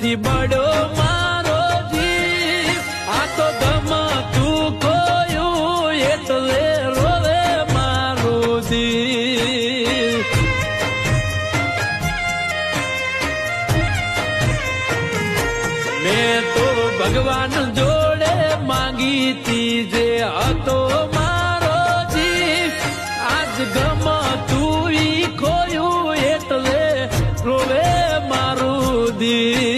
નથી બળ્યો મારો જીવ આ તો ગમતું કોયું એટલે રોવે મારું દિલ મેં તો ભગવાન જોડે માંગી તી જે હતો મારો જીવ આજ ગમતું ઈ ખોયું એટલે રોવે મારું દિલ